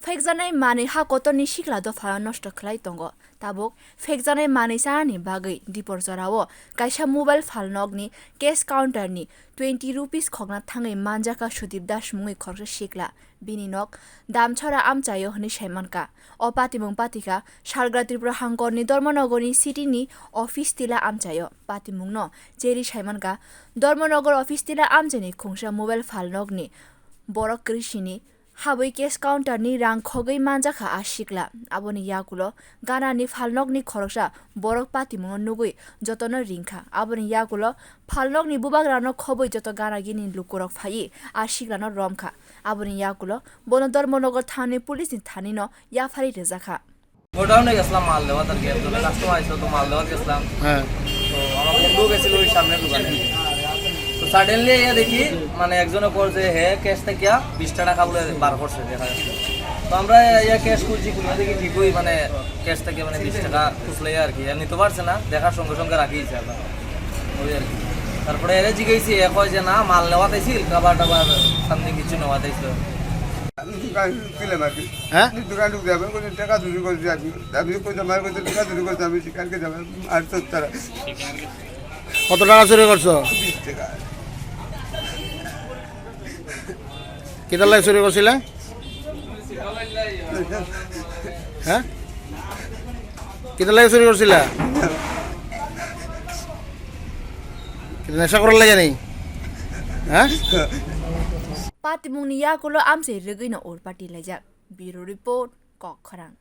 Phekjaknai mani ha kotoni sikla do phala nosto khlai tongo tabuk phekjaknai mani sani bagwi dipor jorao kaisa mobile Phalnogni cash counter ni 20 rupees khogna thangai manjakha Sudip das mungwi khorok sikla bini nok dam chora amchayo hni saimanka o patimung patika sargra tripura hangkor ni Dharmanagar ni city ni office tila amchayo patimung no cheri saimanka Dharmanagar office tila amchani khungsa mobile Phalnogni borok krishini Habai cash counter ni rang khogwi manjakha sikla Aboni yagulo gana ni Phalnogni khoroksa borok patimung nugui jotono rikha Aboni yagulo Phalnogni bubagrano khoboi joto gana gini lukurok phai sikla no romkha Aboni yagulo bono Dharmanagar thani police ni thani no yapharwi rejakha গোডাউনে গেছিলাম মাল দেওয়া তার গেল customer আইছিল তো মাল দেওয়া গেছিলাম হ্যাঁ তো আমার বন্ধু গেছিল ওই সামনে দোকানে তো সাডেনলি এ দেখি মানে একজনে কল যে হে ক্যাশ থেকে 20 টাকা বলে বার করছে দেখা যাচ্ছে তো আমরা ইয়া ক্যাশ খুঁজি খুঁজে দেখি ঠিকই মানে ক্যাশ থেকে মানে 20 টাকা খুচলে আর কি এমনি তো পারছে না দেখার সঙ্গে সঙ্গে রাখিয়েছে আবার ওই আর কি তারপরে এর জিজ্ঞাসি এ কয় যে না মাল নেওয়া তাইছিল খাবার টাবার সামনে কিছু নেওয়া তাইছিল দোকান ছিলাম আর কি হ্যাঁ দোকান ঢুকে যাবেন কোনো টাকা চুরি করছি আমি কই আমার কাছে টাকা চুরি করছি আমি শিকারকে যাবেন আর তো তারা কত টাকা চুরি করছো 20 টাকা কেটা লাগে চুরি করছিলে হ্যাঁ কেটা লাগে চুরি করছিলা নেশা করার লাগে নেই হ্যাঁ patimung ni yagulo amse regino or party lajak bureau report kok kharang